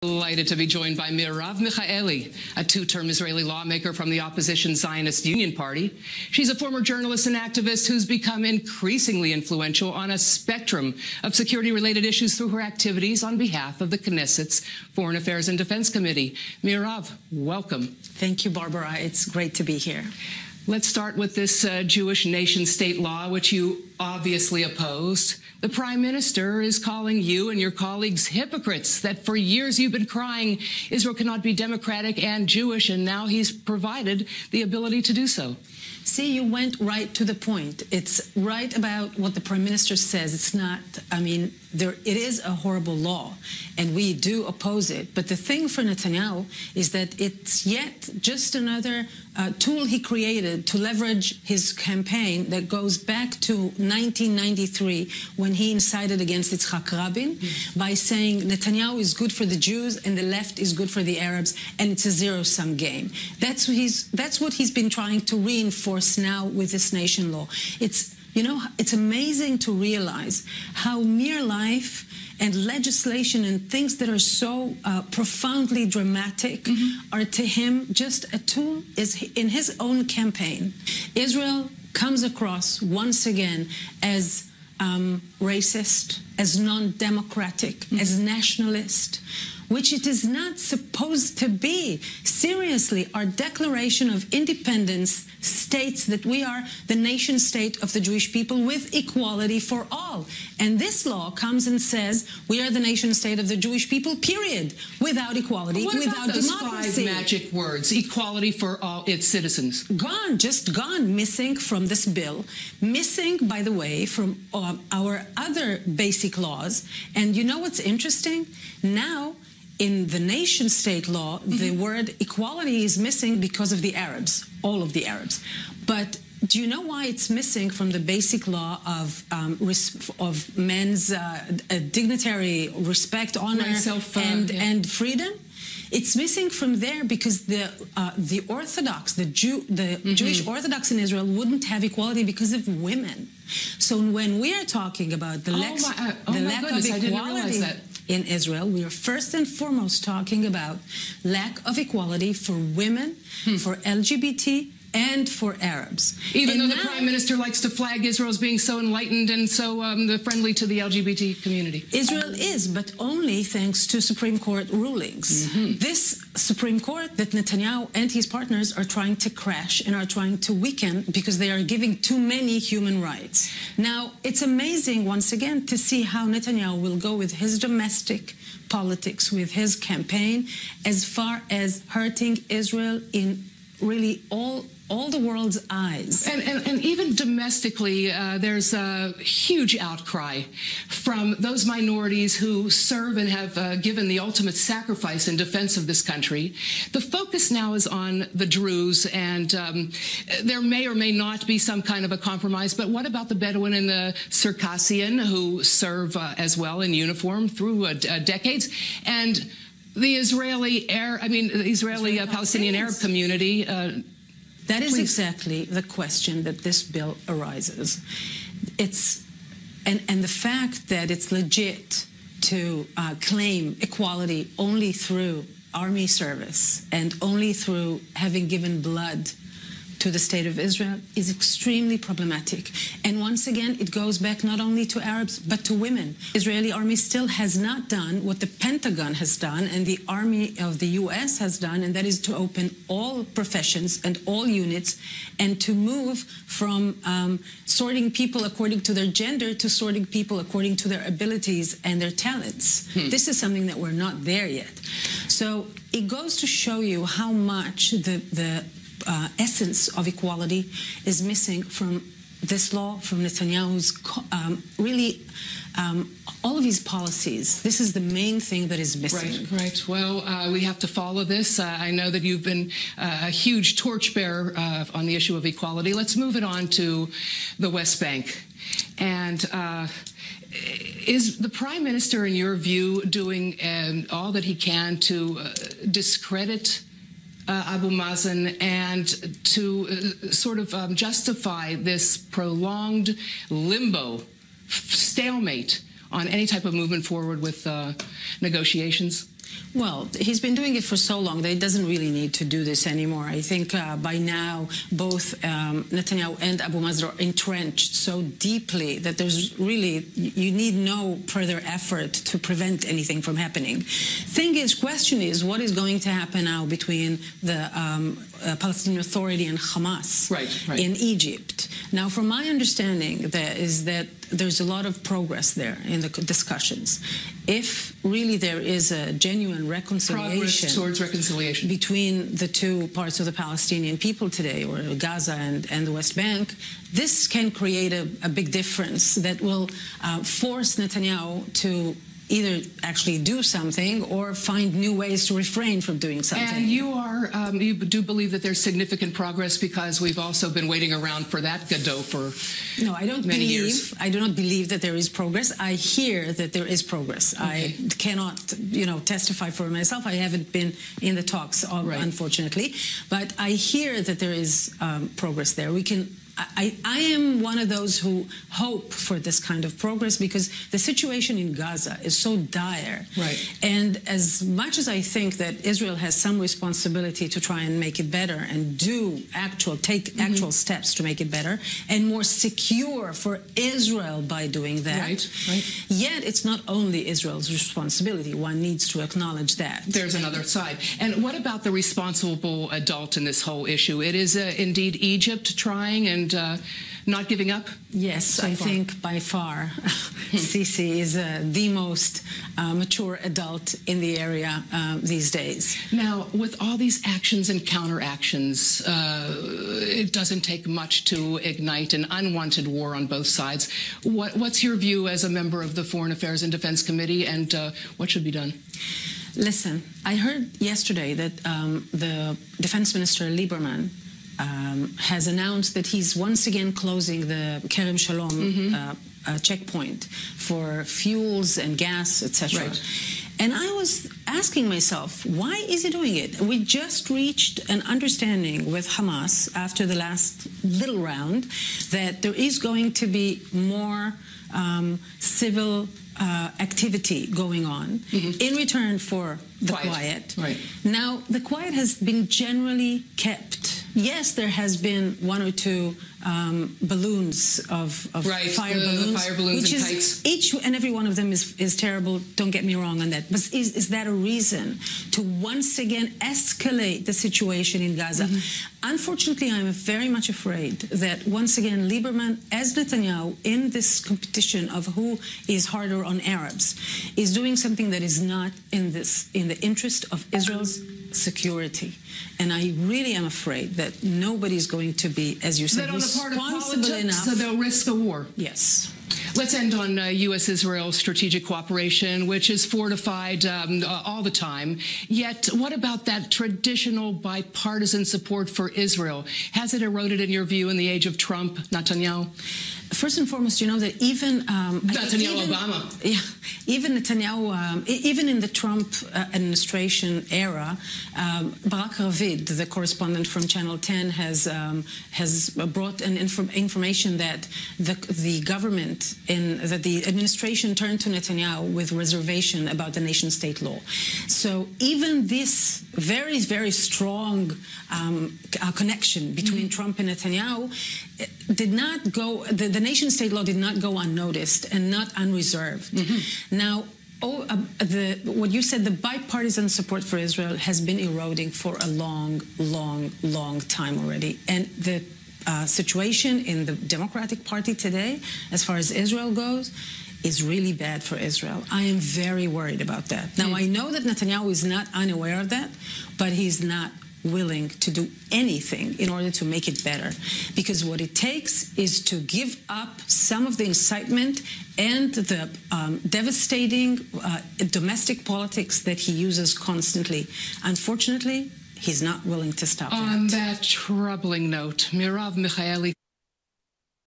Delighted to be joined by Mirav Michaeli, a two-term Israeli lawmaker from the opposition Zionist Union Party. She's a former journalist and activist who's become increasingly influential on a spectrum of security-related issues through her activities on behalf of the Knesset's Foreign Affairs and Defense Committee. Mirav, welcome. Thank you, Barbara. It's great to be here. Let's start with this Jewish nation-state law, which you obviously opposed. The Prime Minister is calling you and your colleagues hypocrites, that for years you've been crying Israel cannot be democratic and Jewish, and now he's provided the ability to do so. See, you went right to the point. It's right about what the Prime Minister says. It's not, it is a horrible law, and we do oppose it. But the thing for Netanyahu is that it's yet just another tool he created to leverage his campaign that goes back to 1993, when he incited against Yitzhak Rabin by saying Netanyahu is good for the Jews and the left is good for the Arabs, and it's a zero-sum game. That's what he's been trying to reinforce now with this nation law. It's amazing to realize how mere life and legislation and things that are so profoundly dramatic are to him just a tool in his own campaign. Israel comes across once again as racist, as non-democratic, as nationalist, which it is not supposed to be. Seriously, our Declaration of Independence states that we are the nation state of the Jewish people with equality for all. And this law comes and says we are the nation state of the Jewish people, period, without equality, without democracy. What about those 5 magic words, equality for all its citizens? Gone, just gone, missing from this bill, missing, by the way, from our other basic laws. And you know what's interesting? Now, in the nation-state law, the word equality is missing because of the Arabs, all of the Arabs. But do you know why it's missing from the basic law of men's dignitary respect, honor, and freedom? It's missing from there because the Orthodox, the Jewish Orthodox in Israel wouldn't have equality because of women. So when we are talking about the lack of equality in Israel, we are first and foremost talking about lack of equality for women, for LGBT, and for Arabs. Even though the Prime Minister likes to flag Israel as being so enlightened and so friendly to the LGBT community. Israel is, but only thanks to Supreme Court rulings. This Supreme Court that Netanyahu and his partners are trying to crash and are trying to weaken because they are giving too many human rights. Now, it's amazing, once again, to see how Netanyahu will go with his domestic politics, with his campaign, as far as hurting Israel in really all the world's eyes. And even domestically, there's a huge outcry from those minorities who serve and have given the ultimate sacrifice in defense of this country. The focus now is on the Druze, and there may or may not be some kind of a compromise, but what about the Bedouin and the Circassian who serve as well in uniform through decades? And the Israeli-Palestinian Arab community. That is exactly the question that this bill arises. And the fact that it's legit to claim equality only through army service and only through having given blood to the state of Israel is extremely problematic. And once again, it goes back not only to Arabs, but to women. Israeli army still has not done what the Pentagon has done and the army of the US has done, and that is to open all professions and all units and to move from sorting people according to their gender to sorting people according to their abilities and their talents. This is something that we're not there yet. So it goes to show you how much the essence of equality is missing from this law, from Netanyahu's all of his policies. This is the main thing that is missing. Right. Well, we have to follow this. I know that you've been a huge torchbearer on the issue of equality. Let's move it on to the West Bank. And is the Prime Minister, in your view, doing all that he can to discredit Abu Mazen and to sort of justify this prolonged limbo, stalemate on any type of movement forward with negotiations? Well, he's been doing it for so long that he doesn't really need to do this anymore. I think by now both Netanyahu and Abu Mazen are entrenched so deeply that there's really, you need no further effort to prevent anything from happening. Question is, what is going to happen now between the Palestinian Authority and Hamas in Egypt? Now, from my understanding, there's a lot of progress there in the discussions. If really there is a genuine reconciliation, towards reconciliation between the two parts of the Palestinian people today, or Gaza and the West Bank, this can create a big difference that will force Netanyahu to either actually do something or find new ways to refrain from doing something. And you do believe that there's significant progress, because we've also been waiting around for that Godot for No, I don't many believe. years. I do not believe that there is progress. I hear that there is progress. Okay. I cannot, testify for myself. I haven't been in the talks, unfortunately, but I hear that there is progress there. I am one of those who hope for this kind of progress, because the situation in Gaza is so dire. And as much as I think that Israel has some responsibility to try and make it better and take actual steps to make it better and more secure for Israel by doing that, yet it's not only Israel's responsibility. One needs to acknowledge that. There's another side. And what about the responsible adult in this whole issue? It is indeed Egypt trying and not giving up? Yes, I think by far Sisi is the most mature adult in the area these days. Now, with all these actions and counteractions, it doesn't take much to ignite an unwanted war on both sides. What's your view as a member of the Foreign Affairs and Defense Committee, and what should be done? Listen, I heard yesterday that the Defense Minister Lieberman has announced that he's once again closing the Kerem Shalom checkpoint for fuels and gas, etc. And I was asking myself, why is he doing it? We just reached an understanding with Hamas after the last little round that there is going to be more civil activity going on in return for the quiet. Now, the quiet has been generally kept. Yes, there has been one or two balloons of fire balloons, which and is kites. Each and every one of them is terrible. Don't get me wrong on that. But is that a reason to once again escalate the situation in Gaza? Unfortunately, I'm very much afraid that once again Lieberman, as Netanyahu, in this competition of who is harder on Arabs, is doing something that is not in the interest of Israel's security. And I really am afraid that nobody's going to be, as you said, responsible enough. So they'll risk a war. Yes. Let's end on U.S.-Israel strategic cooperation, which is fortified all the time. Yet, what about that traditional bipartisan support for Israel? Has it eroded, in your view, in the age of Trump, Netanyahu? First and foremost, you know that even Obama, even Netanyahu, even in the Trump administration era, Barak Ravid, the correspondent from Channel 10, has brought an information that the government that the administration turned to Netanyahu with reservation about the nation-state law. So even this very, very strong connection between Trump and Netanyahu did not go. The nation-state law did not go unnoticed and not unreserved. Now, what you said, the bipartisan support for Israel has been eroding for a long, long, long time already. And the situation in the Democratic Party today, as far as Israel goes, is really bad for Israel. I am very worried about that. Now, I know that Netanyahu is not unaware of that, but he's not willing to do anything in order to make it better. Because what it takes is to give up some of the incitement and the devastating domestic politics that he uses constantly. Unfortunately, he's not willing to stop that. On that troubling note, Mirav Michaeli.